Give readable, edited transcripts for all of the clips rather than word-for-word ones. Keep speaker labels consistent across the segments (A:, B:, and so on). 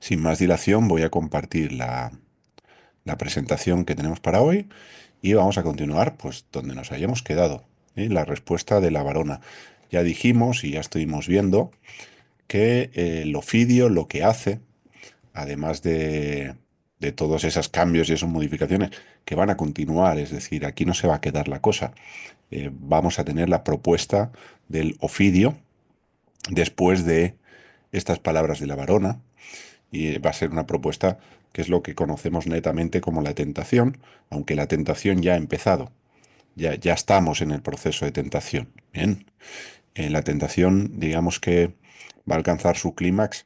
A: Sin más dilación, voy a compartir la presentación que tenemos para hoy y vamos a continuar pues donde nos hayamos quedado, ¿eh? La respuesta de la varona. Ya dijimos y ya estuvimos viendo que el ofidio lo que hace, además de todos esos cambios y esas modificaciones que van a continuar, es decir, aquí no se va a quedar la cosa. Vamos a tener la propuesta del ofidio después de estas palabras de la varona y va a ser una propuesta que es lo que conocemos netamente como la tentación, aunque la tentación ya ha empezado, ya estamos en el proceso de tentación. Bien, la tentación, digamos que va a alcanzar su clímax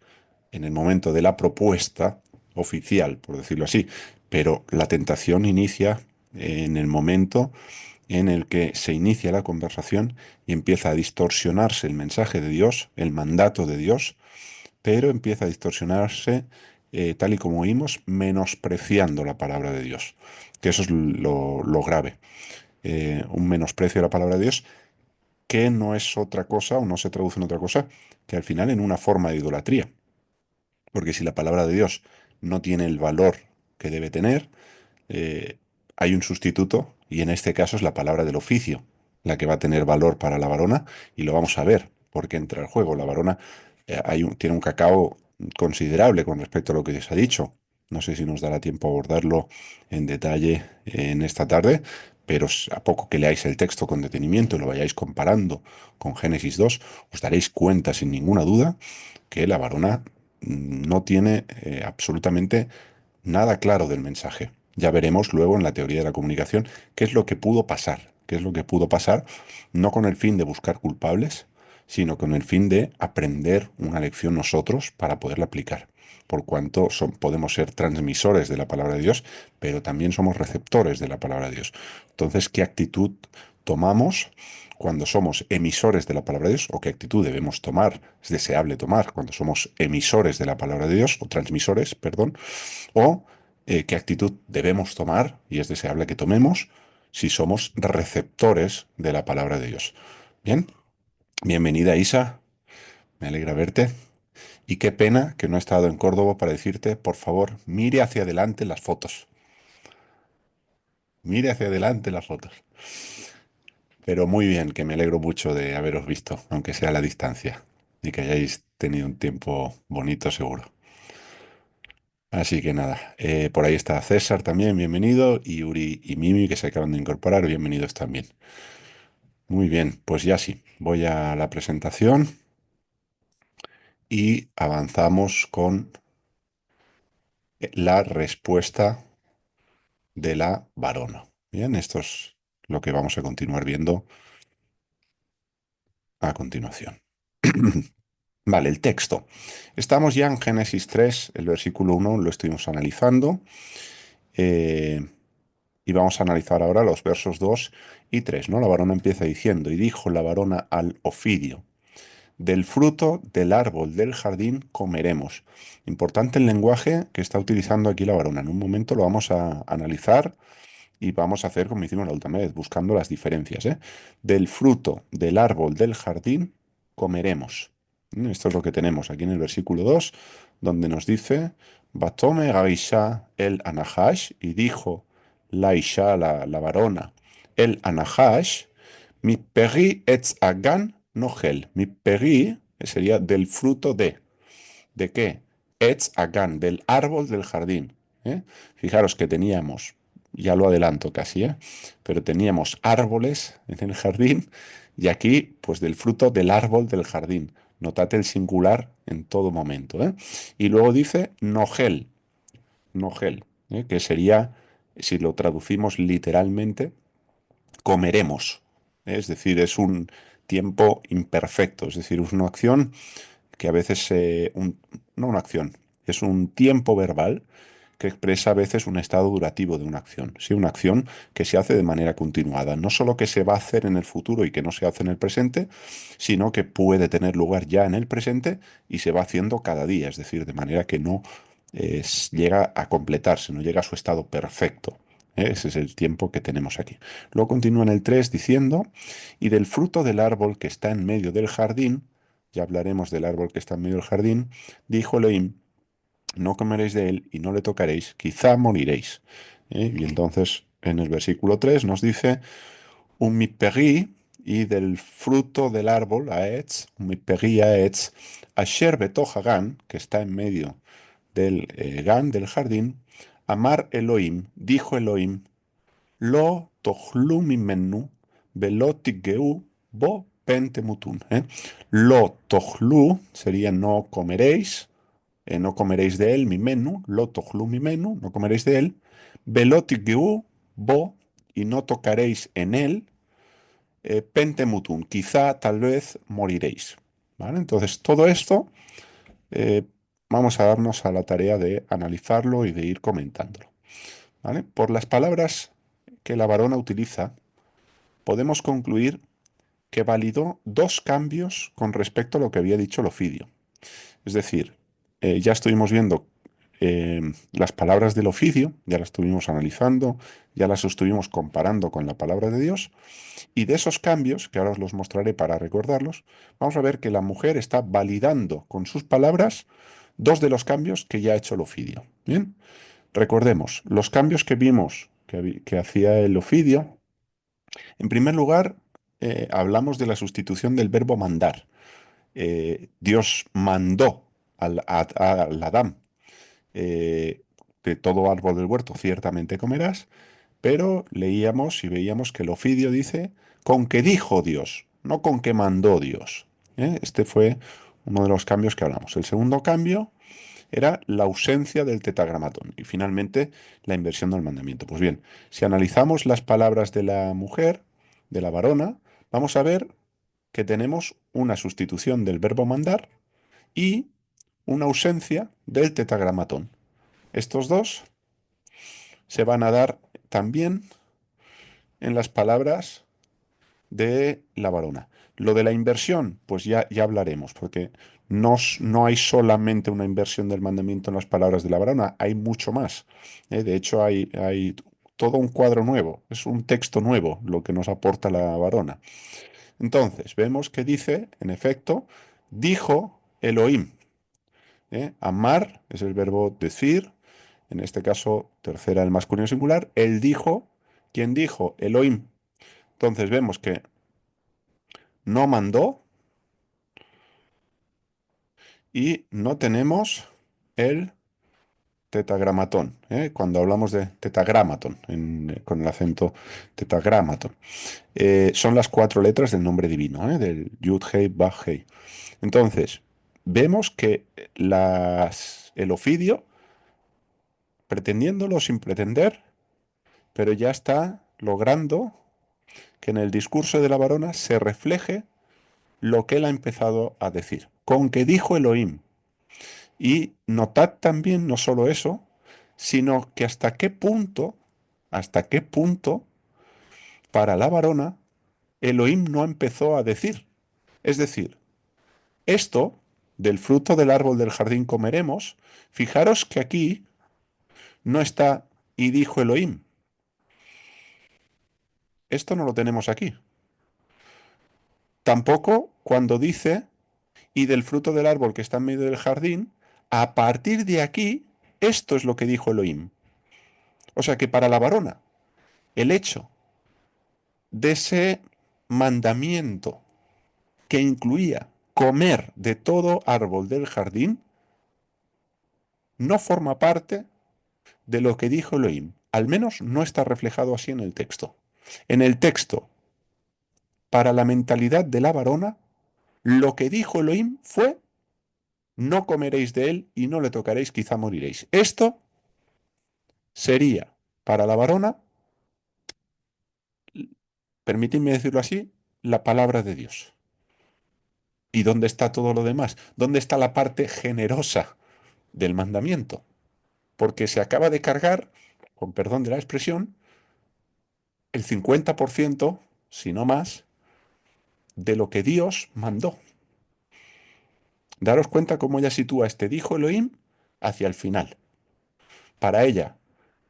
A: en el momento de la propuesta oficial, por decirlo así, pero la tentación inicia en el momento en el que se inicia la conversación y empieza a distorsionarse el mensaje de Dios, el mandato de Dios, pero empieza a distorsionarse, tal y como oímos, menospreciando la palabra de Dios, que eso es lo grave. Un menosprecio de la palabra de Dios que no es otra cosa o no se traduce en otra cosa que al final en una forma de idolatría. Porque si la palabra de Dios no tiene el valor que debe tener, eh, hay un sustituto y en este caso es la palabra del oficio, la que va a tener valor para la varona y lo vamos a ver porque entra el juego. La varona tiene un cacao considerable con respecto a lo que se ha dicho. No sé si nos dará tiempo a abordarlo en detalle en esta tarde, pero a poco que leáis el texto con detenimiento y lo vayáis comparando con Génesis 2, os daréis cuenta sin ninguna duda que la varona no tiene absolutamente nada claro del mensaje. Ya veremos luego en la teoría de la comunicación qué es lo que pudo pasar, qué es lo que pudo pasar, no con el fin de buscar culpables, sino con el fin de aprender una lección nosotros para poderla aplicar. Por cuanto podemos ser transmisores de la palabra de Dios, pero también somos receptores de la palabra de Dios. Entonces, ¿qué actitud tomamos cuando somos emisores de la palabra de Dios? ¿O qué actitud debemos tomar, es deseable tomar cuando somos emisores de la palabra de Dios, o transmisores, perdón? ¿O qué actitud debemos tomar, y es deseable que tomemos, si somos receptores de la palabra de Dios? Bien, bienvenida Isa, me alegra verte. Y qué pena que no he estado en Córdoba para decirte, por favor, mire hacia adelante las fotos. Mire hacia adelante las fotos. Pero muy bien, que me alegro mucho de haberos visto, aunque sea a la distancia, y que hayáis tenido un tiempo bonito seguro. Así que nada, por ahí está César también, bienvenido, y Uri y Mimi que se acaban de incorporar, bienvenidos también. Muy bien, pues ya sí, voy a la presentación y avanzamos con la respuesta de la varona. Bien, esto es lo que vamos a continuar viendo a continuación. Vale, el texto. Estamos ya en Génesis 3, el versículo 1 lo estuvimos analizando. eh, y vamos a analizar ahora los versos 2 y 3, ¿no? La varona empieza diciendo, y dijo la varona al ofidio, del fruto del árbol del jardín comeremos. Importante el lenguaje que está utilizando aquí la varona. En un momento lo vamos a analizar y vamos a hacer como hicimos la última vez, buscando las diferencias, ¿eh? Del fruto del árbol del jardín comeremos. Esto es lo que tenemos aquí en el versículo 2, donde nos dice, Batome Gaisha el Anahash, y dijo la Isha, la varona, el Anahash, mi peri etz agan nogel. Mi peri sería del fruto de. ¿De qué? Etz Agan, del árbol del jardín. ¿Eh? Fijaros que teníamos, ya lo adelanto casi, ¿eh? Pero teníamos árboles en el jardín y aquí, pues del fruto del árbol del jardín. Notate el singular en todo momento, ¿eh? Y luego dice Nogel, Nogel, que sería, si lo traducimos literalmente, comeremos. Es decir, es un tiempo imperfecto, es decir, es una acción que a veces, no una acción, es un tiempo verbal que expresa a veces un estado durativo de una acción. Sí, una acción que se hace de manera continuada. No solo que se va a hacer en el futuro y que no se hace en el presente, sino que puede tener lugar ya en el presente y se va haciendo cada día. Es decir, de manera que no llega a completarse, no llega a su estado perfecto. Ese es el tiempo que tenemos aquí. Luego continúa en el 3 diciendo, y del fruto del árbol que está en medio del jardín, ya hablaremos del árbol que está en medio del jardín, dijo Elohim, no comeréis de él y no le tocaréis, quizá moriréis. Y entonces en el versículo 3 nos dice, un miperi, y del fruto del árbol, aetz, un miperi aetz, asher betoch hagan, que está en medio del gan, del jardín, amar Elohim, dijo Elohim, lo tochlu mimenu, velo tigeu, bo pentemutun. Lo tochlu sería no comeréis, no comeréis de él, mi menú, lo tochlu mi menú, no comeréis de él, velotigeu, bo, y no tocaréis en él, pentemutun, quizá, tal vez, moriréis. ¿Vale? Entonces, todo esto eh, vamos a darnos a la tarea de analizarlo y de ir comentándolo. ¿Vale? Por las palabras que la varona utiliza, podemos concluir que validó dos cambios con respecto a lo que había dicho el Ofidio. Es decir, ya estuvimos viendo las palabras del oficio, ya las estuvimos analizando, ya las estuvimos comparando con la palabra de Dios, y de esos cambios, que ahora os los mostraré para recordarlos, vamos a ver que la mujer está validando con sus palabras dos de los cambios que ya ha hecho el ofidio. Bien, recordemos, los cambios que vimos que hacía el ofidio, en primer lugar, hablamos de la sustitución del verbo mandar. Dios mandó al Adán, de todo árbol del huerto ciertamente comerás, pero leíamos y veíamos que el Ofidio dice con que dijo Dios, no con que mandó Dios. Este fue uno de los cambios que hablamos. El segundo cambio era la ausencia del tetragramatón y finalmente la inversión del mandamiento. Pues bien, si analizamos las palabras de la mujer, de la varona, vamos a ver que tenemos una sustitución del verbo mandar y una ausencia del tetragramatón. Estos dos se van a dar también en las palabras de la varona. Lo de la inversión, pues ya hablaremos, porque no hay solamente una inversión del mandamiento en las palabras de la varona, hay mucho más. De hecho, hay todo un cuadro nuevo, es un texto nuevo lo que nos aporta la varona. Entonces, vemos que dice, en efecto, dijo Elohim. Amar es el verbo decir, en este caso, tercera el masculino singular. Él dijo, ¿quién dijo? Elohim. Entonces vemos que no mandó y no tenemos el tetagramatón. Cuando hablamos de tetagramatón, con el acento tetagramatón. Son las cuatro letras del nombre divino, del Yud Hei Vav Hei. Entonces, vemos que el ofidio, pretendiéndolo sin pretender, pero ya está logrando que en el discurso de la varona se refleje lo que él ha empezado a decir, con que dijo Elohim. Y notad también no solo eso, sino que hasta qué punto, para la varona, Elohim no empezó a decir. Es decir, esto del fruto del árbol del jardín comeremos, fijaros que aquí no está y dijo Elohim. Esto no lo tenemos aquí. Tampoco cuando dice y del fruto del árbol que está en medio del jardín, a partir de aquí, esto es lo que dijo Elohim. O sea que para la varona, el hecho de ese mandamiento que incluía comer de todo árbol del jardín, no forma parte de lo que dijo Elohim. Al menos no está reflejado así en el texto. En el texto, para la mentalidad de la varona, lo que dijo Elohim fue, no comeréis de él y no le tocaréis, quizá moriréis. Esto sería para la varona, permitidme decirlo así, la palabra de Dios. ¿Y dónde está todo lo demás? ¿Dónde está la parte generosa del mandamiento? Porque se acaba de cargar, con perdón de la expresión, el 50%, si no más, de lo que Dios mandó. Daros cuenta cómo ella sitúa este dijo Elohim hacia el final. Para ella,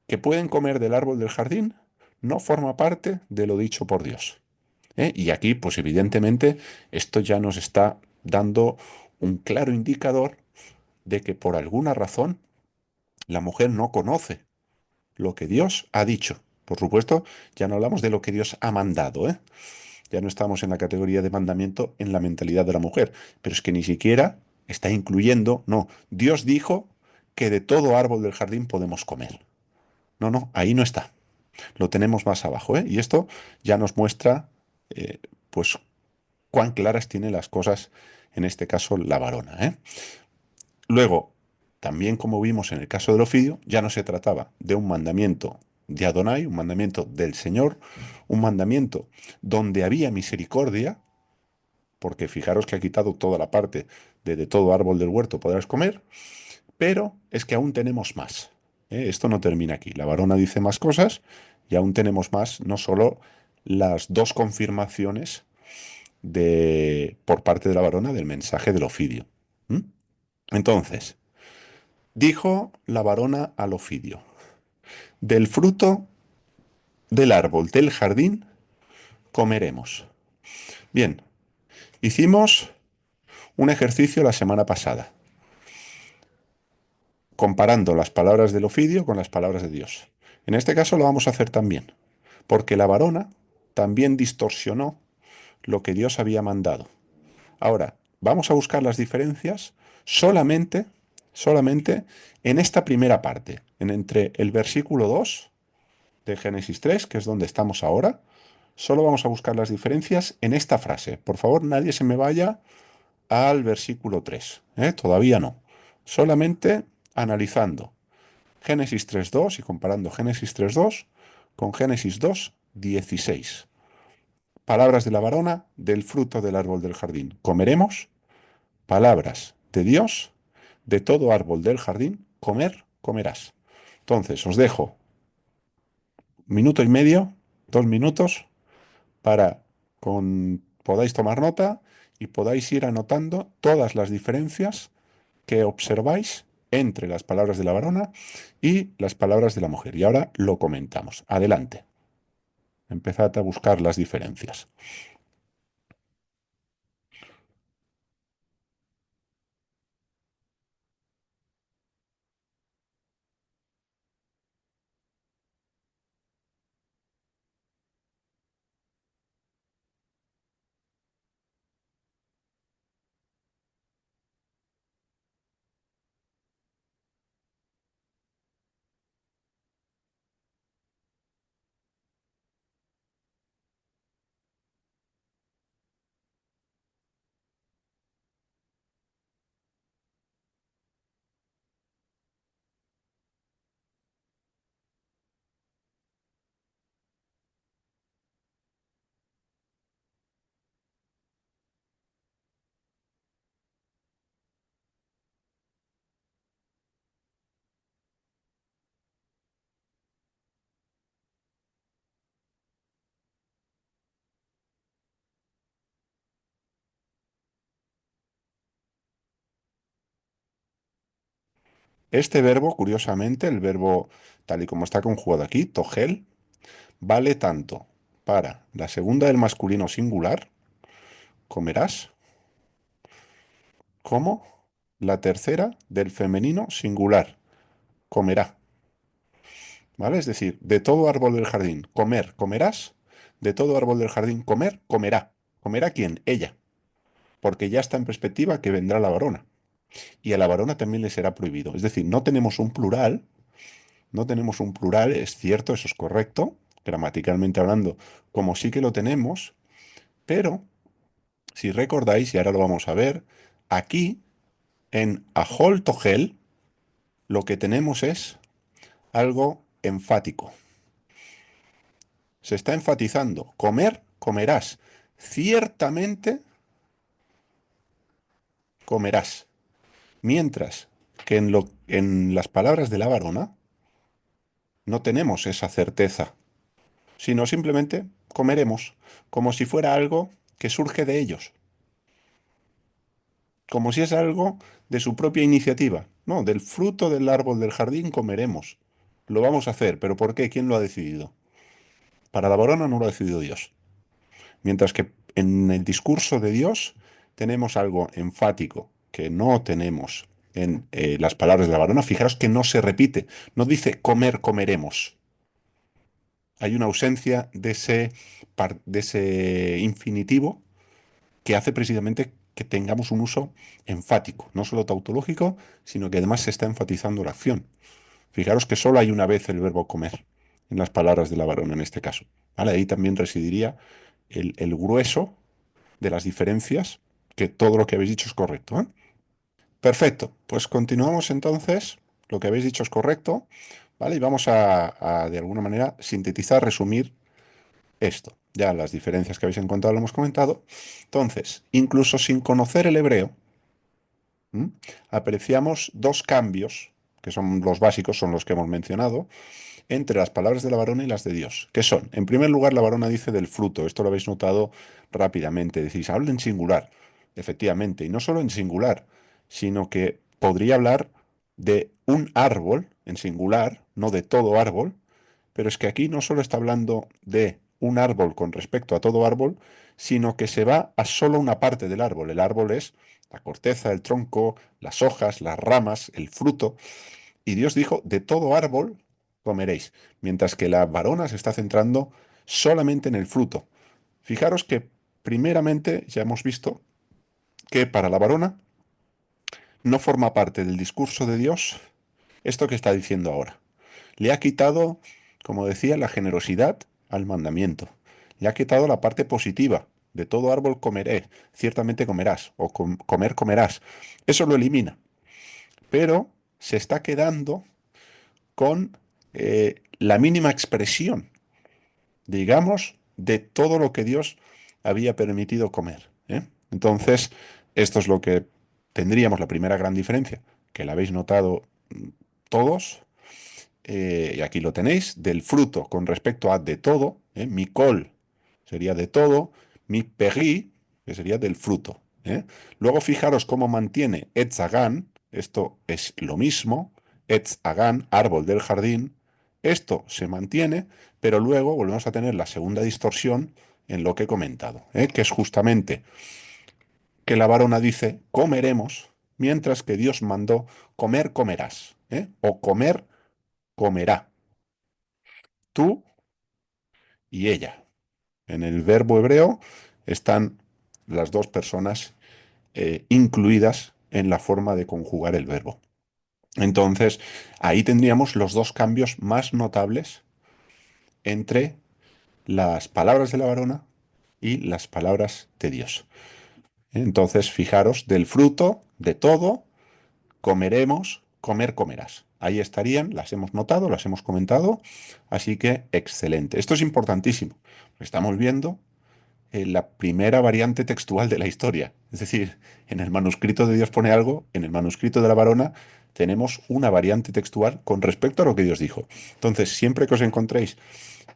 A: que pueden comer del árbol del jardín, no forma parte de lo dicho por Dios. Y aquí, pues evidentemente, esto ya nos está dando un claro indicador de que por alguna razón La mujer no conoce lo que Dios ha dicho. Por supuesto, ya no hablamos de lo que Dios ha mandado, ¿eh? Ya no estamos en la categoría de mandamiento en la mentalidad de la mujer, pero es que ni siquiera está incluyendo, no, Dios dijo que de todo árbol del jardín podemos comer. No, no, ahí no está. Lo tenemos más abajo, ¿eh? Y esto ya nos muestra, pues, cuán claras tiene las cosas, en este caso, la varona, ¿eh? Luego, también como vimos en el caso del Ofidio, ya no se trataba de un mandamiento de Adonai, un mandamiento del Señor, un mandamiento donde había misericordia, porque fijaros que ha quitado toda la parte de todo árbol del huerto podrás comer, pero es que aún tenemos más. Esto no termina aquí. La varona dice más cosas y aún tenemos más, no solo las dos confirmaciones por parte de la varona del mensaje del Ofidio. ¿Mm? Entonces, dijo la varona al Ofidio, del fruto del árbol del jardín comeremos. Bien, hicimos un ejercicio la semana pasada, comparando las palabras del Ofidio con las palabras de Dios. En este caso lo vamos a hacer también, porque la varona también distorsionó lo que Dios había mandado. Ahora, vamos a buscar las diferencias solamente, solamente en esta primera parte, entre el versículo 2 de Génesis 3, que es donde estamos ahora. Solo vamos a buscar las diferencias en esta frase. Por favor, nadie se me vaya al versículo 3, ¿eh? Todavía no. Solamente analizando Génesis 3.2 y comparando Génesis 3.2 con Génesis 2.16. Palabras de la varona, del fruto del árbol del jardín comeremos. Palabras de Dios, de todo árbol del jardín, comerás. Entonces, os dejo minuto y medio, 2 minutos, para podáis tomar nota y podáis ir anotando todas las diferencias que observáis entre las palabras de la varona y las palabras de la mujer. Y ahora lo comentamos. Adelante. Empezad a buscar las diferencias. Este verbo, curiosamente, el verbo tal y como está conjugado aquí, togel, vale tanto para la segunda del masculino singular, comerás, como la tercera del femenino singular, comerá. ¿Vale? Es decir, de todo árbol del jardín, comer, comerás. De todo árbol del jardín, comer, comerá. ¿Comerá quién? Ella. Porque ya está en perspectiva que vendrá la varona. Y a la varona también le será prohibido. Es decir, no tenemos un plural, no tenemos un plural, es cierto, eso es correcto, gramaticalmente hablando, como sí que lo tenemos, pero si recordáis, y ahora lo vamos a ver, aquí en Ahol Togel lo que tenemos es algo enfático. Se está enfatizando, comer, comerás. Ciertamente comerás. Mientras que en las palabras de la varona no tenemos esa certeza, sino simplemente comeremos, como si fuera algo que surge de ellos, como si es algo de su propia iniciativa. No, del fruto del árbol del jardín comeremos. Lo vamos a hacer, pero ¿por qué? ¿Quién lo ha decidido? Para la varona no lo ha decidido Dios. Mientras que en el discurso de Dios tenemos algo enfático que no tenemos en las palabras de la varona, fijaros que no se repite, no dice comer, comeremos. Hay una ausencia de ese infinitivo que hace precisamente que tengamos un uso enfático, no solo tautológico, sino que además se está enfatizando la acción. Fijaros que solo hay una vez el verbo comer en las palabras de la varona en este caso. ¿Vale? Ahí también residiría el grueso de las diferencias, que todo lo que habéis dicho es correcto, ¿eh? Perfecto, pues continuamos entonces. Lo que habéis dicho es correcto, ¿vale? Y vamos de alguna manera, sintetizar, resumir esto. Ya las diferencias que habéis encontrado lo hemos comentado. Entonces, incluso sin conocer el hebreo, ¿m? Apreciamos dos cambios, que son los básicos, son los que hemos mencionado, entre las palabras de la varona y las de Dios. ¿Qué son? En primer lugar, la varona dice del fruto. Esto lo habéis notado rápidamente. Decís, habla en singular. Efectivamente, y no solo en singular, sino que podría hablar de un árbol en singular, no de todo árbol, pero es que aquí no solo está hablando de un árbol con respecto a todo árbol, sino que se va a solo una parte del árbol. El árbol es la corteza, el tronco, las hojas, las ramas, el fruto. Y Dios dijo, de todo árbol comeréis, mientras que la varona se está centrando solamente en el fruto. Fijaros que primeramente ya hemos visto que para la varona no forma parte del discurso de Dios esto que está diciendo ahora. Le ha quitado, como decía, la generosidad al mandamiento. Le ha quitado la parte positiva. De todo árbol comeré, ciertamente comerás, o comer comerás. Eso lo elimina. Pero se está quedando con la mínima expresión, digamos, de todo lo que Dios había permitido comer, ¿eh? Entonces, esto es lo que tendríamos la primera gran diferencia, que la habéis notado todos, y aquí lo tenéis, del fruto con respecto a de todo, ¿eh? Mi col sería de todo, mi peri, que sería del fruto, ¿eh? Luego fijaros cómo mantiene Etz Hagan, esto es lo mismo, Etz Hagan, árbol del jardín, esto se mantiene, pero luego volvemos a tener la segunda distorsión en lo que he comentado, ¿eh? Que es justamente que la varona dice comeremos, mientras que Dios mandó comer comerás, ¿eh? O comer comerá, tú y ella. En el verbo hebreo están las dos personas incluidas en la forma de conjugar el verbo. Entonces, ahí tendríamos los dos cambios más notables entre las palabras de la varona y las palabras de Dios. Entonces, fijaros, del fruto, de todo, comeremos, comer, comerás. Ahí estarían, las hemos notado, las hemos comentado, así que excelente. Esto es importantísimo. Estamos viendo la primera variante textual de la historia. Es decir, en el manuscrito de Dios pone algo, en el manuscrito de la varona tenemos una variante textual con respecto a lo que Dios dijo. Entonces, siempre que os encontréis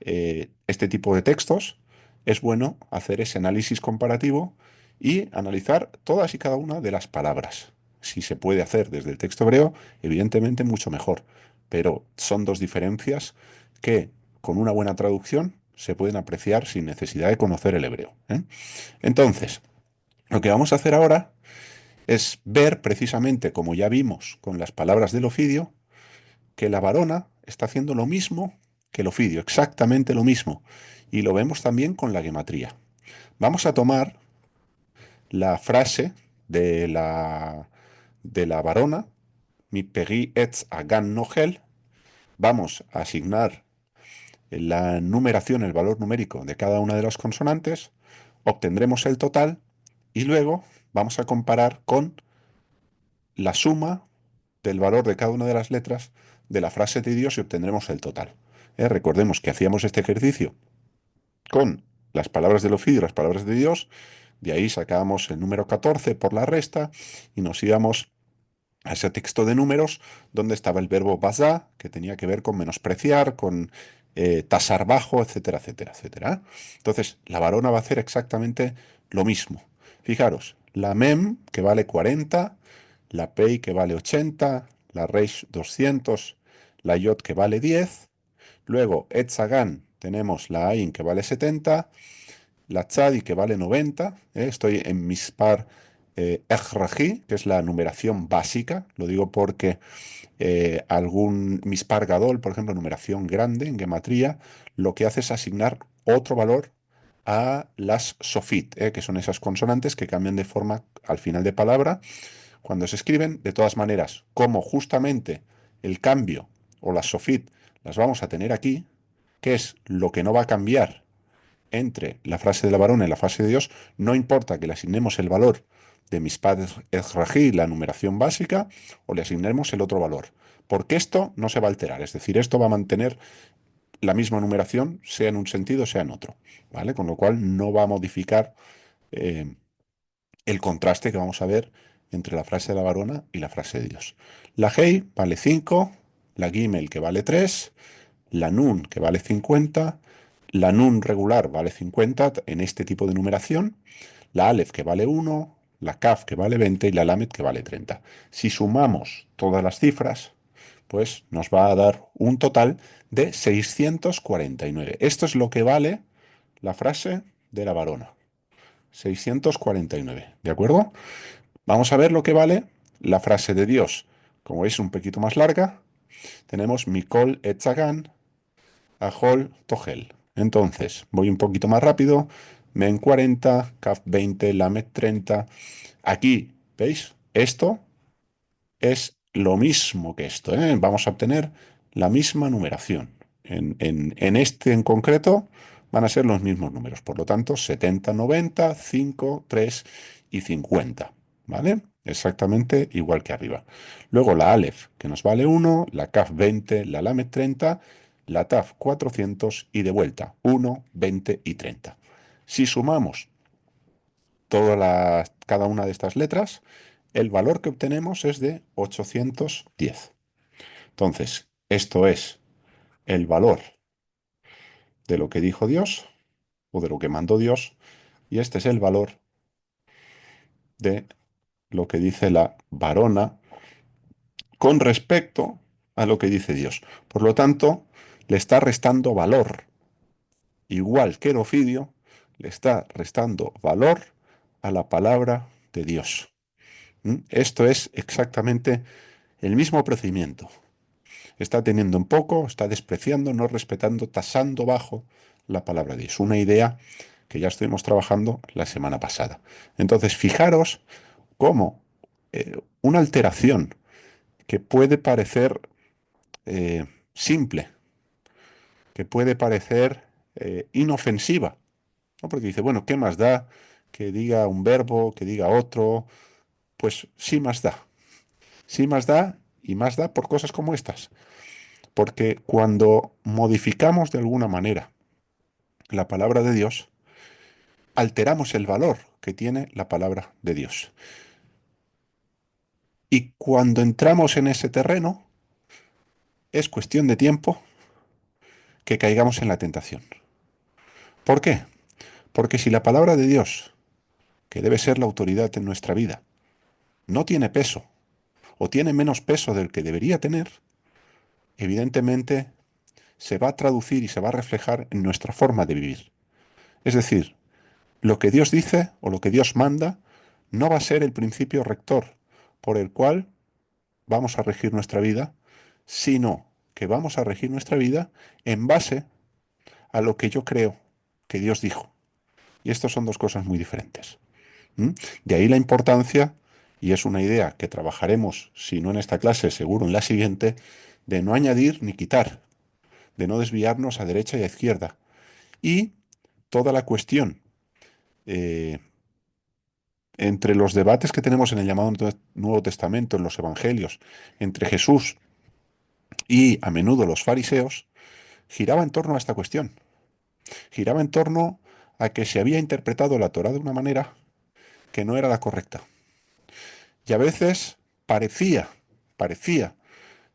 A: este tipo de textos, es bueno hacer ese análisis comparativo y analizar todas y cada una de las palabras. Si se puede hacer desde el texto hebreo, evidentemente mucho mejor, pero son dos diferencias que con una buena traducción se pueden apreciar sin necesidad de conocer el hebreo, ¿eh? Entonces, lo que vamos a hacer ahora es ver precisamente, como ya vimos con las palabras del Ofidio, que la varona está haciendo lo mismo que el Ofidio, exactamente lo mismo. Y lo vemos también con la gematría. Vamos a tomar la frase de la varona, mi peri etz agan nogel, vamos a asignar la numeración, el valor numérico de cada una de las consonantes, obtendremos el total y luego vamos a comparar con la suma del valor de cada una de las letras de la frase de Dios y obtendremos el total. Recordemos que hacíamos este ejercicio con las palabras del Ofidio y las palabras de Dios, de ahí sacábamos el número 14 por la resta y nos íbamos a ese texto de números donde estaba el verbo basá, que tenía que ver con menospreciar, con tasar bajo, etcétera, etcétera, etcétera. Entonces, la varona va a hacer exactamente lo mismo. Fijaros, la mem, que vale 40, la pei, que vale 80, la reish 200, la yot, que vale 10, luego etzagan, tenemos la ain, que vale 70, la tzadi, que vale 90, estoy en mispar Ejraji, que es la numeración básica. Lo digo porque algún Mispar Gadol, por ejemplo, numeración grande en gematría, lo que hace es asignar otro valor a las sofit, que son esas consonantes que cambian de forma al final de palabra cuando se escriben. De todas maneras, como justamente el cambio o las sofit las vamos a tener aquí, que es lo que no va a cambiar entre la frase de la varona y la frase de Dios, no importa que le asignemos el valor de Mispad Ezrahi, la numeración básica, o le asignemos el otro valor. Porque esto no se va a alterar, es decir, esto va a mantener la misma numeración, sea en un sentido, sea en otro, ¿vale? Con lo cual no va a modificar eh, el contraste que vamos a ver entre la frase de la varona y la frase de Dios. La Hei vale 5, la Gimel que vale 3, la Nun que vale 50, la Nun regular vale 50 en este tipo de numeración, la Aleph que vale 1, la Kaf que vale 20 y la Lamed que vale 30. Si sumamos todas las cifras, pues nos va a dar un total de 649. Esto es lo que vale la frase de la varona. 649, ¿de acuerdo? Vamos a ver lo que vale la frase de Dios. Como es un poquito más larga, tenemos Mikol Etzagan, Ajol Togel. Entonces, voy un poquito más rápido. Men 40, Kaf 20, Lamed 30. Aquí, ¿veis? Esto es lo mismo que esto, ¿eh? Vamos a obtener la misma numeración. En este en concreto van a ser los mismos números. Por lo tanto, 70, 90, 5, 3 y 50. ¿Vale? Exactamente igual que arriba. Luego la Aleph, que nos vale 1, la Kaf 20, la Lamed 30, la Taf 400 y de vuelta 1, 20 y 30. Si sumamos cada una de estas letras, el valor que obtenemos es de 810. Entonces, esto es el valor de lo que dijo Dios o de lo que mandó Dios, y este es el valor de lo que dice la varona con respecto a lo que dice Dios. Por lo tanto, le está restando valor, igual que el ofidio, le está restando valor a la palabra de Dios. Esto es exactamente el mismo procedimiento. Está teniendo en poco, está despreciando, no respetando, tasando bajo la palabra de Dios. Una idea que ya estuvimos trabajando la semana pasada. Entonces, fijaros cómo una alteración que puede parecer simple, que puede parecer inofensiva, ¿no? Porque dice, bueno, ¿qué más da que diga un verbo, que diga otro? Pues sí más da. Sí más da y más da por cosas como estas. Porque cuando modificamos de alguna manera la palabra de Dios, alteramos el valor que tiene la palabra de Dios. Y cuando entramos en ese terreno, es cuestión de tiempo que caigamos en la tentación. ¿Por qué? Porque si la palabra de Dios, que debe ser la autoridad en nuestra vida, no tiene peso o tiene menos peso del que debería tener, evidentemente se va a traducir y se va a reflejar en nuestra forma de vivir. Es decir, lo que Dios dice o lo que Dios manda no va a ser el principio rector por el cual vamos a regir nuestra vida, sino que vamos a regir nuestra vida en base a lo que yo creo que Dios dijo. Y estas son dos cosas muy diferentes. ¿Mm? De ahí la importancia, y es una idea que trabajaremos, si no en esta clase, seguro en la siguiente, de no añadir ni quitar, de no desviarnos a derecha y a izquierda. Y toda la cuestión eh, entre los debates que tenemos en el llamado Nuevo Testamento, en los Evangelios, entre Jesús y a menudo los fariseos, giraba en torno a esta cuestión. Giraba en torno a que se había interpretado la Torá de una manera que no era la correcta. Y a veces parecía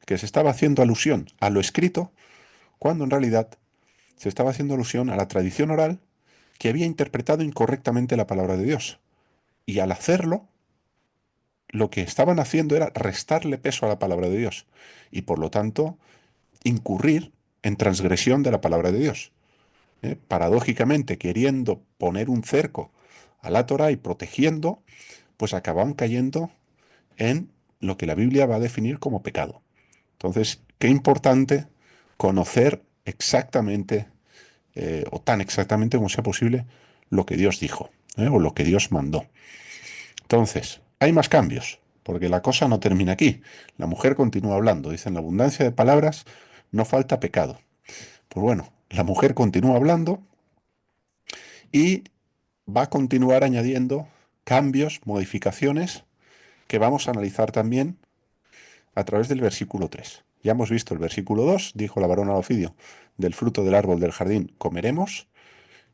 A: que se estaba haciendo alusión a lo escrito, cuando en realidad se estaba haciendo alusión a la tradición oral que había interpretado incorrectamente la palabra de Dios. Y al hacerlo, lo que estaban haciendo era restarle peso a la palabra de Dios y por lo tanto incurrir en transgresión de la palabra de Dios. Paradójicamente, queriendo poner un cerco a la Torah y protegiendo, pues acaban cayendo en lo que la Biblia va a definir como pecado. Entonces, qué importante conocer exactamente, o tan exactamente como sea posible, lo que Dios dijo, o lo que Dios mandó. Entonces, hay más cambios, porque la cosa no termina aquí. La mujer continúa hablando, dice, en la abundancia de palabras no falta pecado. Pues bueno, la mujer continúa hablando y va a continuar añadiendo cambios, modificaciones que vamos a analizar también a través del versículo 3. Ya hemos visto el versículo 2, dijo la varona al Ofidio, del fruto del árbol del jardín comeremos,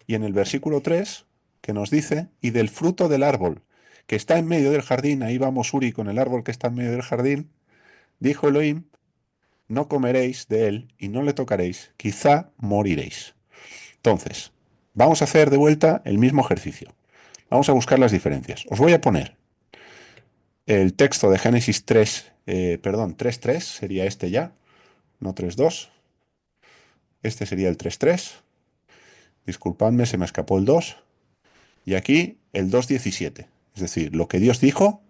A: y en el versículo 3, que nos dice, y del fruto del árbol que está en medio del jardín, ahí vamos Uri con el árbol que está en medio del jardín, dijo Elohim, no comeréis de él y no le tocaréis, quizá moriréis. Entonces, vamos a hacer de vuelta el mismo ejercicio. Vamos a buscar las diferencias. Os voy a poner el texto de Génesis 3, perdón, 3.3, sería este ya, no 3.2. Este sería el 3.3. Disculpadme, se me escapó el 2. Y aquí el 2.17. Es decir, lo que Dios dijo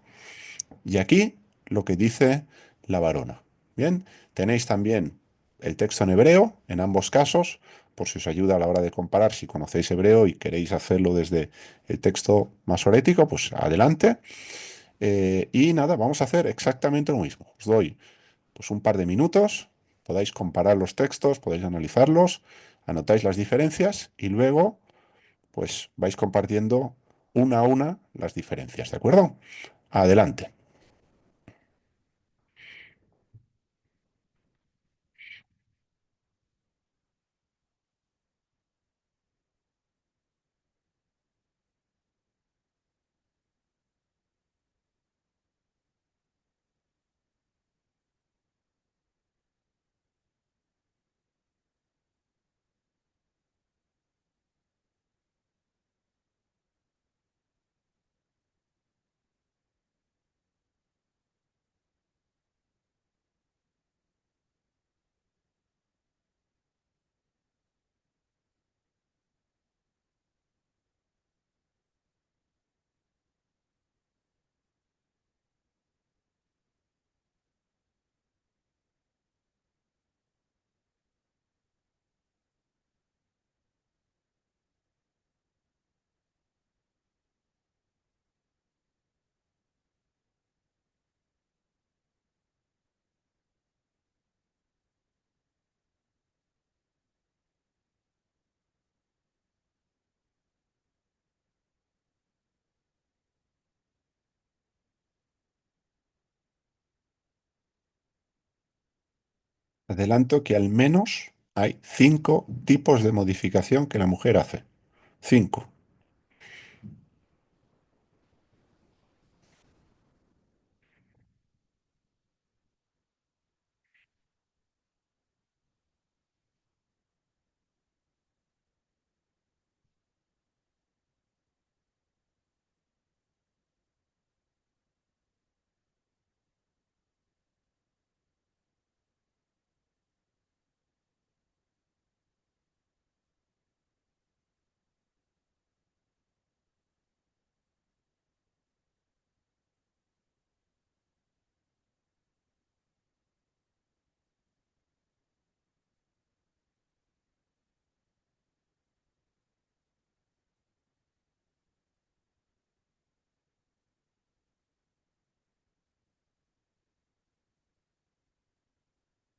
A: y aquí lo que dice la varona. Bien, tenéis también el texto en hebreo en ambos casos, por si os ayuda a la hora de comparar, si conocéis hebreo y queréis hacerlo desde el texto masorético, pues adelante. Y nada, vamos a hacer exactamente lo mismo. Os doy pues un par de minutos, podáis comparar los textos, podéis analizarlos, anotáis las diferencias y luego pues vais compartiendo una a una las diferencias, ¿de acuerdo? Adelante. Adelanto que al menos hay 5 tipos de modificación que la mujer hace. 5.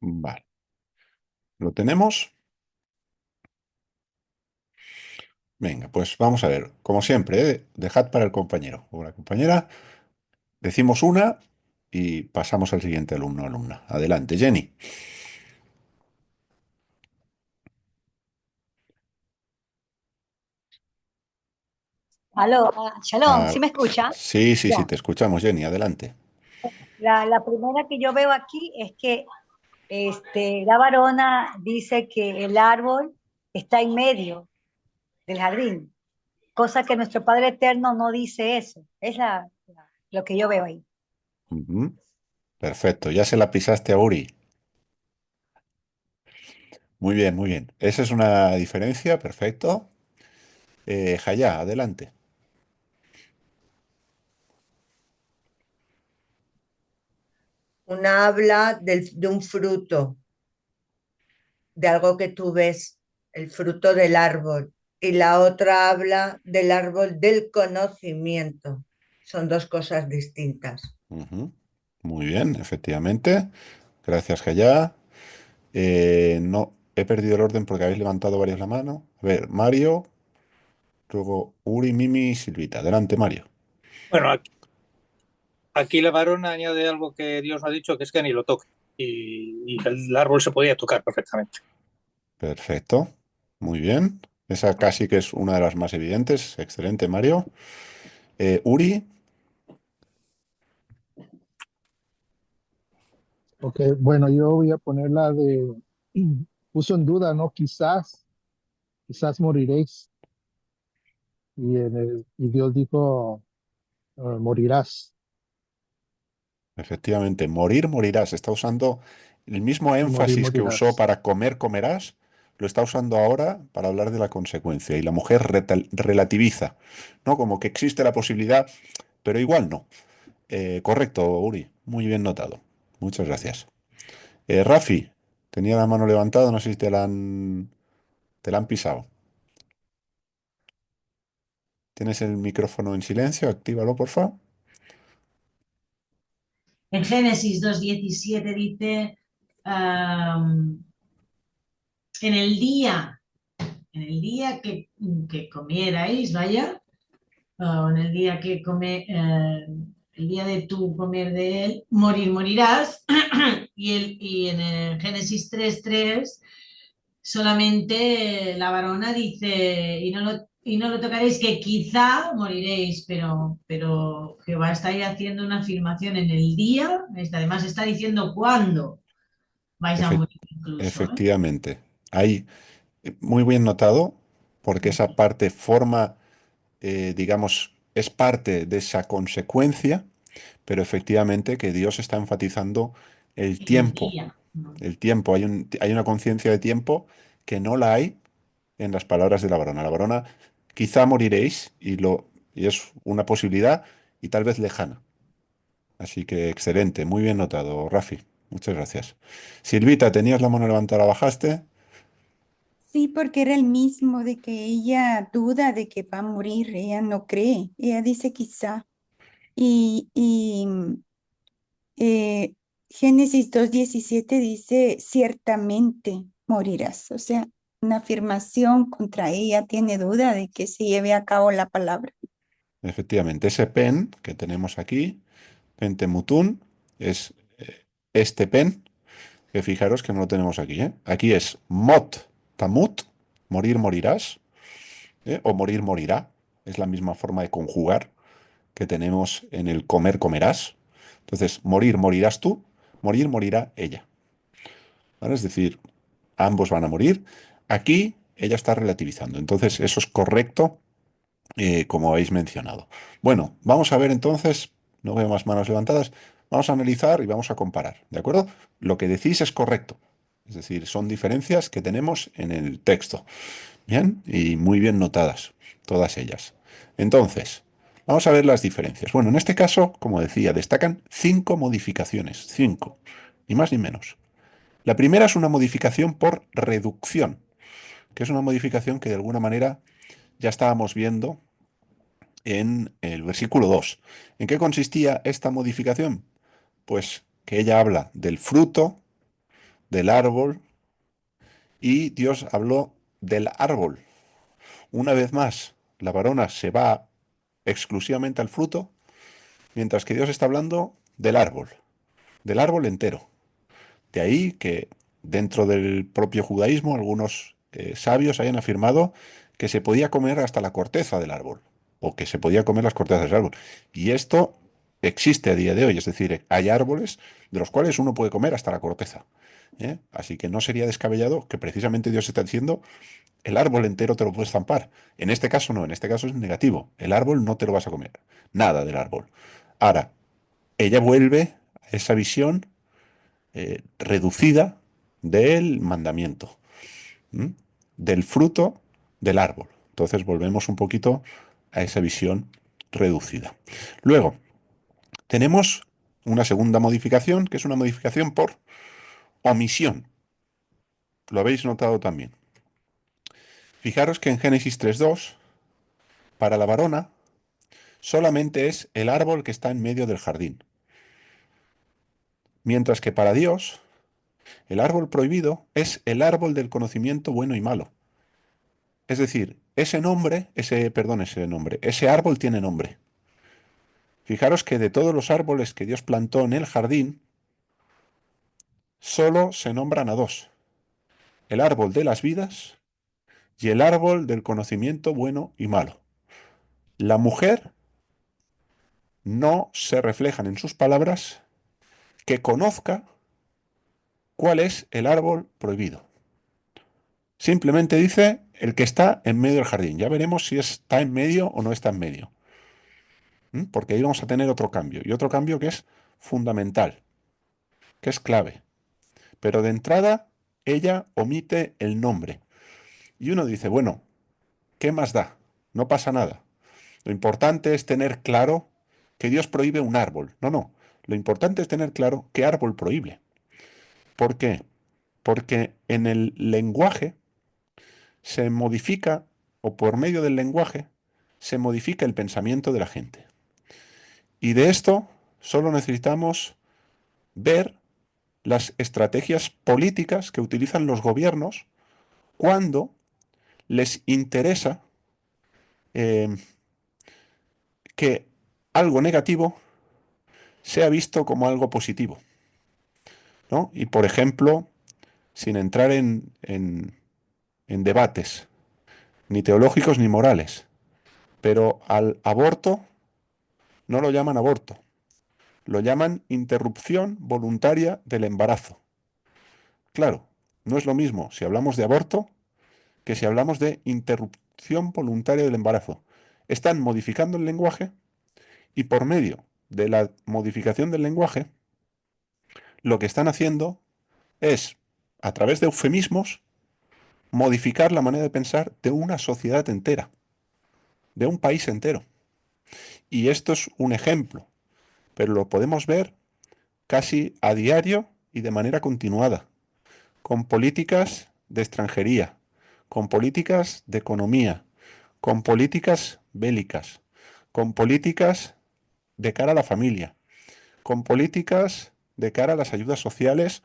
A: Vale. ¿Lo tenemos? Venga, pues vamos a ver. Como siempre, dejad para el compañero o la compañera. Decimos una y pasamos al siguiente alumno o alumna. Adelante, Jenny.
B: Aló, Shalom,
A: Ah,
B: ¿sí me escucha?
A: sí, sí, sí,
B: Ya.
A: te escuchamos, Jenny. Adelante.
B: La primera que yo veo aquí es que la varona dice que el árbol está en medio del jardín, cosa que nuestro Padre Eterno no dice eso. Es lo que yo veo ahí.
A: Ujú. Perfecto, ya se la pisaste a Uri. Muy bien, muy bien. Esa es una diferencia, perfecto. Jaya, adelante.
C: Una habla de un fruto, de algo que tú ves, el fruto del árbol, y la otra habla del árbol del conocimiento. Son dos cosas distintas.
A: Ujú. Muy bien, efectivamente. Gracias, Gaya. No, he perdido el orden porque habéis levantado varios la mano. A ver, Mario, luego Uri, Mimi y Silvita. Adelante, Mario.
D: Bueno, aquí la varona añade algo que Dios no ha dicho, que es que ni lo toque. Y el árbol se podía tocar perfectamente.
A: Perfecto. Muy bien. Esa casi que es una de las más evidentes. Excelente, Mario. Uri,
E: Ok, bueno, yo voy a poner la de, puso en duda, ¿no? Quizás moriréis. Y Dios dijo, morirás
A: efectivamente, morir, morirás. Está usando el mismo
E: y morir,
A: énfasis que usó
E: morirás.
A: para comer, comerás. Lo está usando ahora para hablar de la consecuencia. Y la mujer relativiza, ¿no? Como que existe la posibilidad, pero igual no. Correcto, Uri. Muy bien notado. Muchas gracias. Rafi, tenía la mano levantada, no sé si te la han pisado. ¿Tienes el micrófono en silencio? Actívalo, por favor.
F: En Génesis 2:17 dice, um, en el día, en el día que comierais, vaya, en el día que el día de tu comer de él, morirás. Y en el Génesis 3:3 solamente la varona dice, y no lo tocaréis, que quizá moriréis, pero Jehová está ahí haciendo una afirmación en el día, además está diciendo cuándo vais a
A: Efe-
F: morir incluso, ¿eh?
A: efectivamente. Ahí, muy bien notado, porque esa parte forma, digamos, es parte de esa consecuencia, pero efectivamente que Dios está enfatizando el
F: En el
A: tiempo.
F: día, ¿no?
A: El tiempo. Hay una conciencia de tiempo que no la hay en las palabras de la varona. La varona, quizá moriréis, y es una posibilidad y tal vez lejana. Así que excelente, muy bien notado, Rafi. Muchas gracias. Silvita, tenías la mano levantada, bajaste.
G: Sí, porque era el mismo de que ella duda de que va a morir, ella no cree, ella dice quizá. Y eh, Génesis 2:17 dice, ciertamente morirás. O sea, una afirmación contra ella, tiene duda de que se lleve a cabo la palabra.
A: Efectivamente, ese pen que tenemos aquí, pentemutún, es este pen, que fijaros que no lo tenemos aquí, ¿eh? Aquí es mot, tamut, morir, morirás, o morir, morirá. Es la misma forma de conjugar que tenemos en el comer, comerás. Entonces, morir, morirás tú, morir, morirá ella. ¿Vale? Es decir, ambos van a morir. Aquí ella está relativizando. Entonces, eso es correcto, como habéis mencionado. Bueno, vamos a ver entonces, no veo más manos levantadas, vamos a analizar y vamos a comparar, ¿de acuerdo? Lo que decís es correcto. Es decir, son diferencias que tenemos en el texto. Bien, y muy bien notadas, todas ellas. Entonces, vamos a ver las diferencias. Bueno, en este caso, como decía, destacan 5 modificaciones, 5, ni más ni menos. La primera es una modificación por reducción, que es una modificación que de alguna manera ya estábamos viendo en el versículo 2. ¿En qué consistía esta modificación? Pues que ella habla del fruto, del árbol, y Dios habló del árbol. Una vez más, la varona se va exclusivamente al fruto, mientras que Dios está hablando del árbol entero. De ahí que dentro del propio judaísmo algunos sabios hayan afirmado que se podía comer hasta la corteza del árbol, o que se podía comer las cortezas del árbol. Y esto existe a día de hoy, es decir, hay árboles de los cuales uno puede comer hasta la corteza. Así que no sería descabellado que precisamente Dios está diciendo, el árbol entero te lo puedes zampar. En este caso no, en este caso es negativo. El árbol no te lo vas a comer. Nada del árbol. Ahora, ella vuelve a esa visión reducida del mandamiento, ¿m? Del fruto del árbol. Entonces volvemos un poquito a esa visión reducida. Luego, tenemos una segunda modificación, que es una modificación por omisión. Lo habéis notado también. Fijaros que en Génesis 3:2, para la varona, solamente es el árbol que está en medio del jardín. Mientras que para Dios, el árbol prohibido es el árbol del conocimiento bueno y malo. Es decir, ese árbol tiene nombre. Fijaros que de todos los árboles que Dios plantó en el jardín, solo se nombran a dos: el árbol de las vidas y el árbol del conocimiento bueno y malo. La mujer no se reflejan en sus palabras que conozca cuál es el árbol prohibido. Simplemente dice el que está en medio del jardín. Ya veremos si está en medio o no está en medio. Porque ahí vamos a tener otro cambio. Y otro cambio que es fundamental, que es clave. Pero de entrada, ella omite el nombre. Y uno dice, bueno, ¿qué más da? No pasa nada. Lo importante es tener claro que Dios prohíbe un árbol. No, no. Lo importante es tener claro qué árbol prohíbe. ¿Por qué? Porque en el lenguaje se modifica, o por medio del lenguaje, se modifica el pensamiento de la gente. Y de esto solo necesitamos ver las estrategias políticas que utilizan los gobiernos cuando les interesa eh, que algo negativo sea visto como algo positivo, ¿no? Y por ejemplo, sin entrar en debates, ni teológicos ni morales, pero al aborto no lo llaman aborto, lo llaman interrupción voluntaria del embarazo. Claro, no es lo mismo si hablamos de aborto que si hablamos de interrupción voluntaria del embarazo. Están modificando el lenguaje y por medio de la modificación del lenguaje, lo que están haciendo es, a través de eufemismos, modificar la manera de pensar de una sociedad entera, de un país entero. Y esto es un ejemplo, pero lo podemos ver casi a diario y de manera continuada, con políticas de extranjería, con políticas de economía, con políticas bélicas, con políticas de cara a la familia, con políticas de cara a las ayudas sociales.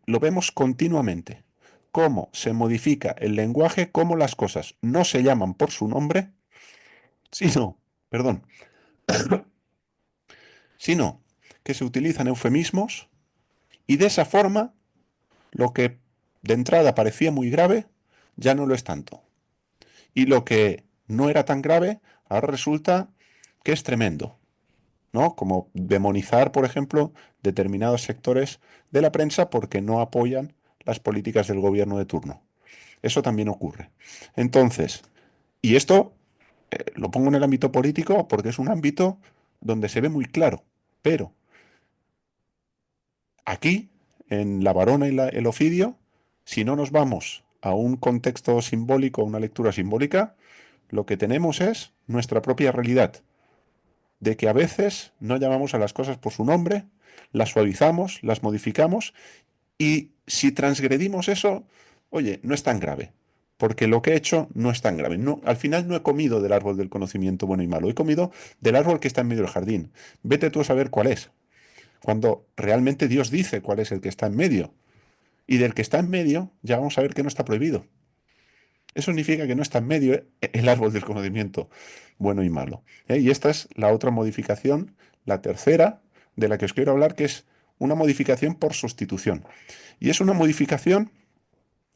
A: Lo vemos continuamente. Cómo se modifica el lenguaje, cómo las cosas no se llaman por su nombre, sino, perdón, sino que se utilizan eufemismos y de esa forma lo que de entrada parecía muy grave ya no lo es tanto. Y lo que no era tan grave ahora resulta que es tremendo, ¿no? Como demonizar, por ejemplo, determinados sectores de la prensa porque no apoyan las políticas del gobierno de turno. Eso también ocurre. Entonces, y esto lo pongo en el ámbito político porque es un ámbito donde se ve muy claro, pero aquí, en la varona y el ofidio, si no nos vamos a un contexto simbólico, a una lectura simbólica, lo que tenemos es nuestra propia realidad, de que a veces no llamamos a las cosas por su nombre, las suavizamos, las modificamos, y si transgredimos eso, oye, no es tan grave, porque lo que he hecho no es tan grave. No, al final no he comido del árbol del conocimiento bueno y malo, he comido del árbol que está en medio del jardín. Vete tú a saber cuál es, cuando realmente Dios dice cuál es el que está en medio. Y del que está en medio, ya vamos a ver que no está prohibido. Eso significa que no está en medio el árbol del conocimiento bueno y malo. Y esta es la otra modificación, la tercera, de la que os quiero hablar, que es una modificación por sustitución. Y es una modificación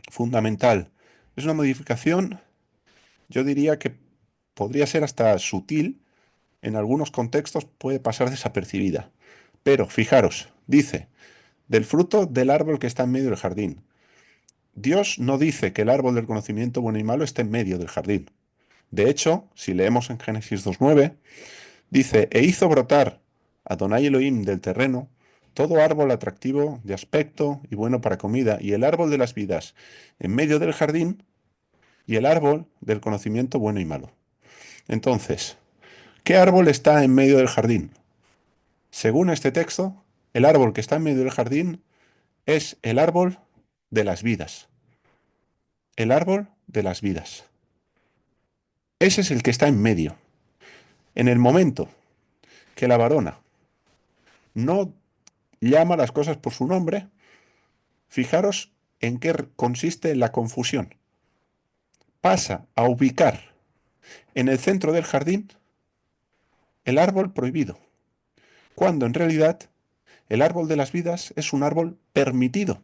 A: fundamental. Es una modificación, yo diría que podría ser hasta sutil, en algunos contextos puede pasar desapercibida. Pero fijaros, dice, del fruto del árbol que está en medio del jardín. Dios no dice que el árbol del conocimiento bueno y malo esté en medio del jardín. De hecho, si leemos en Génesis 2:9, dice, e hizo brotar Adonai Elohim del terreno todo árbol atractivo de aspecto y bueno para comida, y el árbol de las vidas en medio del jardín, y el árbol del conocimiento bueno y malo. Entonces, ¿qué árbol está en medio del jardín? Según este texto, el árbol que está en medio del jardín es el árbol de las vidas. El árbol de las vidas. Ese es el que está en medio. En el momento que la varona no llama las cosas por su nombre, fijaros en qué consiste la confusión. Pasa a ubicar en el centro del jardín el árbol prohibido, cuando en realidad el árbol de las vidas es un árbol permitido.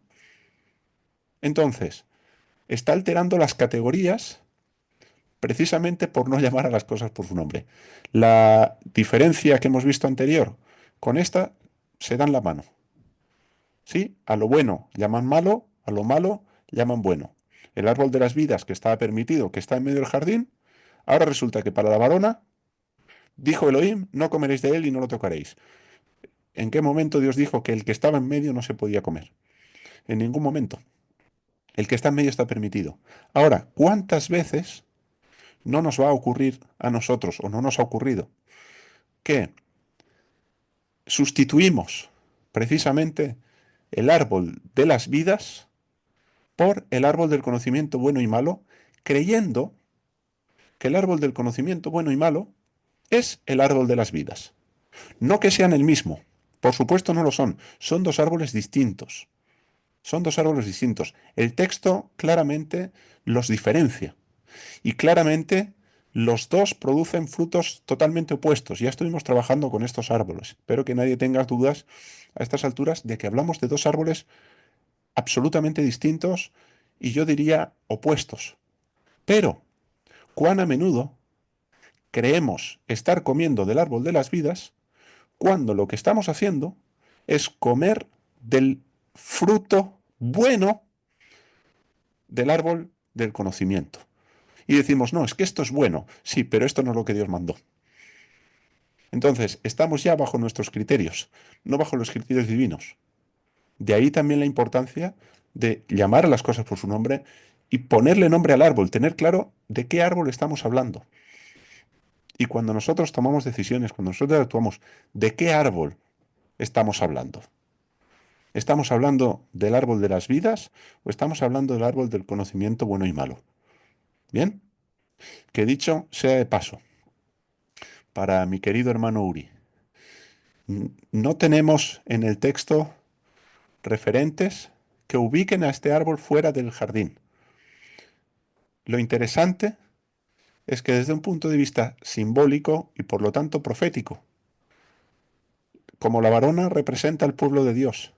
A: Entonces, está alterando las categorías precisamente por no llamar a las cosas por su nombre. La diferencia que hemos visto anterior con esta se dan la mano. ¿Sí? A lo bueno llaman malo, a lo malo llaman bueno. El árbol de las vidas que estaba permitido, que está en medio del jardín, ahora resulta que para la varona dijo Elohim, no comeréis de él y no lo tocaréis. ¿En qué momento Dios dijo que el que estaba en medio no se podía comer? En ningún momento. El que está en medio está permitido. Ahora, ¿cuántas veces no nos va a ocurrir a nosotros, o no nos ha ocurrido, que sustituimos precisamente el árbol de las vidas por el árbol del conocimiento bueno y malo, creyendo que el árbol del conocimiento bueno y malo es el árbol de las vidas? No que sean el mismo, por supuesto no lo son, son dos árboles distintos. Son dos árboles distintos. El texto claramente los diferencia y claramente los dos producen frutos totalmente opuestos. Ya estuvimos trabajando con estos árboles. Espero que nadie tenga dudas a estas alturas de que hablamos de dos árboles absolutamente distintos y yo diría opuestos. Pero, cuán a menudo creemos estar comiendo del árbol de las vidas cuando lo que estamos haciendo es comer del fruto bueno del árbol del conocimiento. Y decimos, no, es que esto es bueno. Sí, pero esto no es lo que Dios mandó. Entonces, estamos ya bajo nuestros criterios, no bajo los criterios divinos. De ahí también la importancia de llamar a las cosas por su nombre y ponerle nombre al árbol, tener claro de qué árbol estamos hablando. Y cuando nosotros tomamos decisiones, cuando nosotros actuamos, ¿de qué árbol estamos hablando? ¿Estamos hablando del árbol de las vidas o estamos hablando del árbol del conocimiento bueno y malo? Bien, que dicho sea de paso, para mi querido hermano Uri, no tenemos en el texto referentes que ubiquen a este árbol fuera del jardín. Lo interesante es que desde un punto de vista simbólico y por lo tanto profético, como la varona representa al pueblo de Dios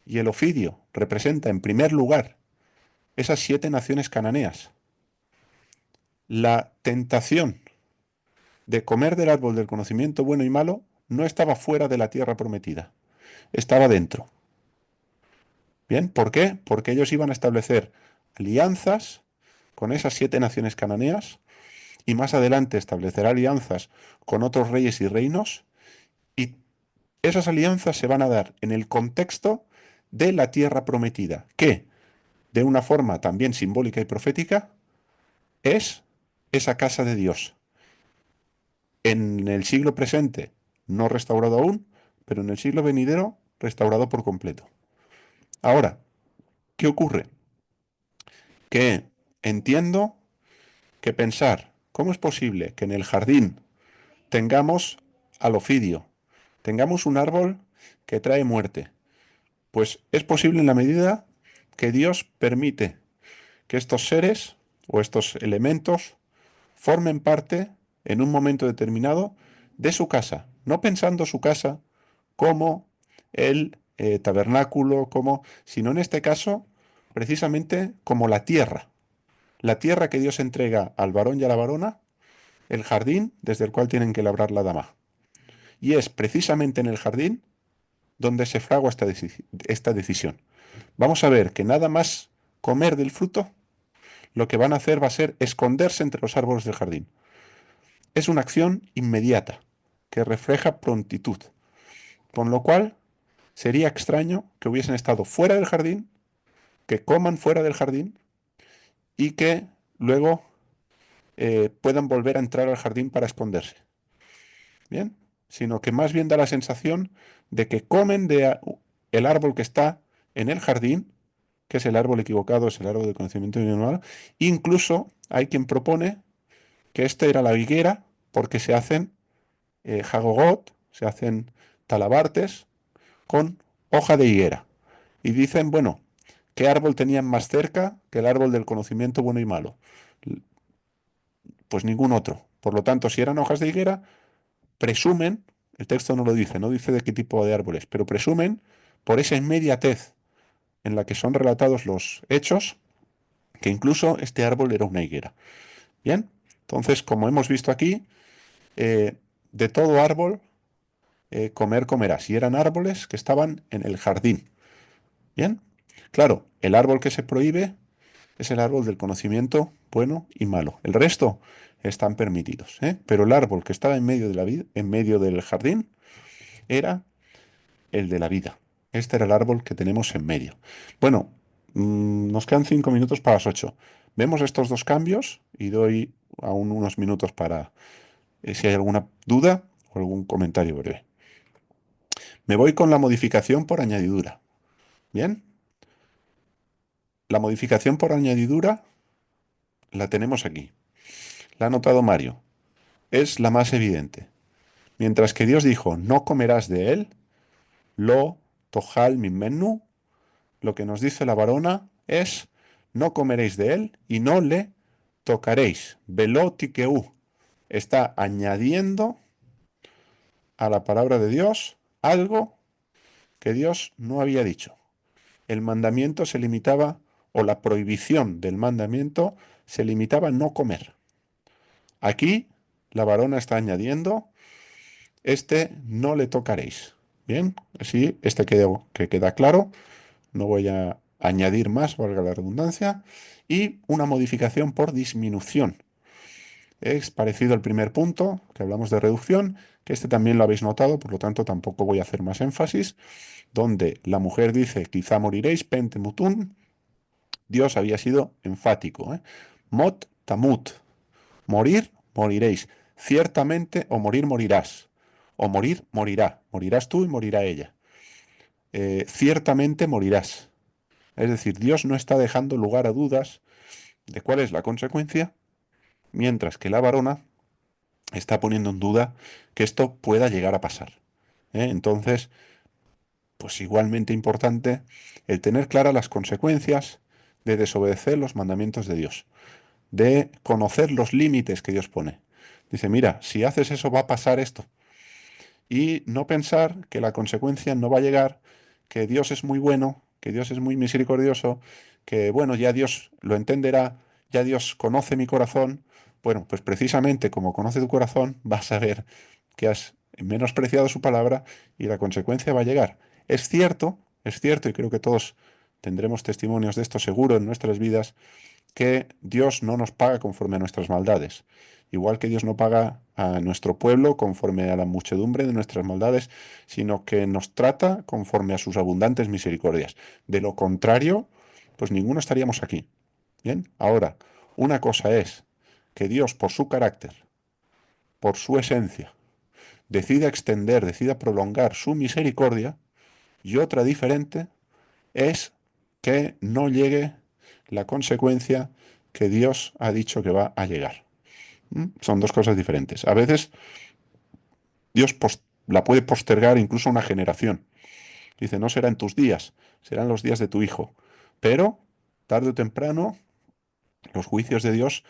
A: y el ofidio representa en primer lugar esas 7 naciones cananeas, la tentación de comer del árbol del conocimiento bueno y malo no estaba fuera de la tierra prometida, estaba dentro. ¿Bien? ¿Por qué? Porque ellos iban a establecer alianzas con esas 7 naciones cananeas y más adelante establecerá alianzas con otros reyes y reinos, y esas alianzas se van a dar en el contexto de la tierra prometida, que, de una forma también simbólica y profética, es esa casa de Dios. En el siglo presente, no restaurado aún, pero en el siglo venidero, restaurado por completo. Ahora, ¿qué ocurre? Que entiendo que pensar, ¿cómo es posible que en el jardín tengamos al ofidio, tengamos un árbol que trae muerte? Pues es posible en la medida que Dios permite que estos seres o estos elementos formen parte en un momento determinado de su casa, no pensando su casa como el tabernáculo, sino en este caso precisamente como la tierra que Dios entrega al varón y a la varona, el jardín desde el cual tienen que labrar la dama. Y es precisamente en el jardín donde se fragua esta decisión. Vamos a ver que nada más comer del fruto, lo que van a hacer va a ser esconderse entre los árboles del jardín. Es una acción inmediata que refleja prontitud, con lo cual sería extraño que hubiesen estado fuera del jardín, que coman fuera del jardín y que luego puedan volver a entrar al jardín para esconderse. Bien, sino que más bien da la sensación de que comen de el árbol que está en el jardín, que es el árbol equivocado, es el árbol del conocimiento bien y mal. Incluso hay quien propone que este era la higuera porque se hacen jagogot, se hacen talabartes con hoja de higuera. Y dicen, bueno, ¿qué árbol tenían más cerca que el árbol del conocimiento bueno y malo? Pues ningún otro. Por lo tanto, si eran hojas de higuera, presumen, el texto no lo dice, no dice de qué tipo de árboles, pero presumen, por esa inmediatez en la que son relatados los hechos, que incluso este árbol era una higuera. Bien, entonces, como hemos visto aquí, de todo árbol comer comerás. Y eran árboles que estaban en el jardín. Bien, claro, el árbol que se prohíbe es el árbol del conocimiento bueno y malo. El resto están permitidos, ¿eh? Pero el árbol que estaba en medio de la vida, en medio del jardín, era el de la vida. Este era el árbol que tenemos en medio. Bueno, nos quedan 5 minutos para las 8. Vemos estos dos cambios y doy aún unos minutos para si hay alguna duda o algún comentario breve. Me voy con la modificación por añadidura. Bien, la modificación por añadidura la tenemos aquí. La ha notado Mario. Es la más evidente. Mientras que Dios dijo, no comerás de él, lo tojal min menú, lo que nos dice la varona es, no comeréis de él y no le tocaréis. Velo tikeu. Está añadiendo a la palabra de Dios algo que Dios no había dicho. El mandamiento se limitaba, o la prohibición del mandamiento se limitaba a no comer. Aquí la varona está añadiendo, no le tocaréis. Bien, así que queda claro. No voy a añadir más, valga la redundancia. Y una modificación por disminución. Es parecido al primer punto, que hablamos de reducción, que este también lo habéis notado, por lo tanto tampoco voy a hacer más énfasis, donde la mujer dice, quizá moriréis, pentemutun. Dios había sido enfático. Mot tamut. Morir, moriréis. Ciertamente, o morir, morirás. O morir, morirá. Morirás tú y morirá ella. Ciertamente morirás. Es decir, Dios no está dejando lugar a dudas de cuál es la consecuencia, mientras que la varona está poniendo en duda que esto pueda llegar a pasar. Entonces, pues igualmente importante el tener claras las consecuencias de desobedecer los mandamientos de Dios, de conocer los límites que Dios pone. Dice, mira, si haces eso va a pasar esto. Y no pensar que la consecuencia no va a llegar, que Dios es muy bueno, que Dios es muy misericordioso, que bueno, ya Dios lo entenderá, ya Dios conoce mi corazón. Bueno, pues precisamente como conoce tu corazón, vas a ver que has menospreciado su palabra y la consecuencia va a llegar. Es cierto, y creo que todos tendremos testimonios de esto seguro en nuestras vidas, que Dios no nos paga conforme a nuestras maldades. Igual que Dios no paga a nuestro pueblo conforme a la muchedumbre de nuestras maldades, sino que nos trata conforme a sus abundantes misericordias. De lo contrario, pues ninguno estaríamos aquí. Bien, ahora, una cosa es que Dios, por su carácter, por su esencia, decida extender, decida prolongar su misericordia, y otra diferente es que no llegue la consecuencia que Dios ha dicho que va a llegar. Son dos cosas diferentes. A veces Dios la puede postergar incluso una generación. Dice, no será en tus días, serán los días de tu hijo. Pero, tarde o temprano, los juicios de Dios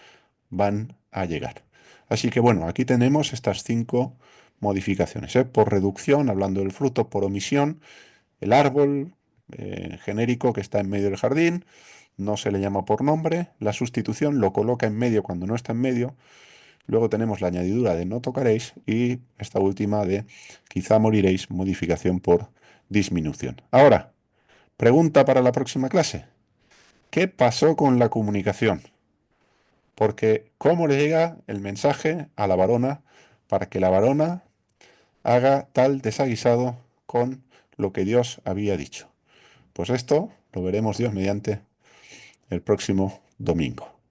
A: van a llegar. Así que bueno, aquí tenemos estas 5 modificaciones. Por reducción, hablando del fruto, por omisión, el árbol genérico que está en medio del jardín, no se le llama por nombre, la sustitución lo coloca en medio cuando no está en medio, luego tenemos la añadidura de no tocaréis y esta última de quizá moriréis, modificación por disminución. Ahora, pregunta para la próxima clase. ¿Qué pasó con la comunicación? Porque ¿cómo le llega el mensaje a la varona para que la varona haga tal desaguisado con lo que Dios había dicho? Pues esto lo veremos Dios mediante el próximo domingo.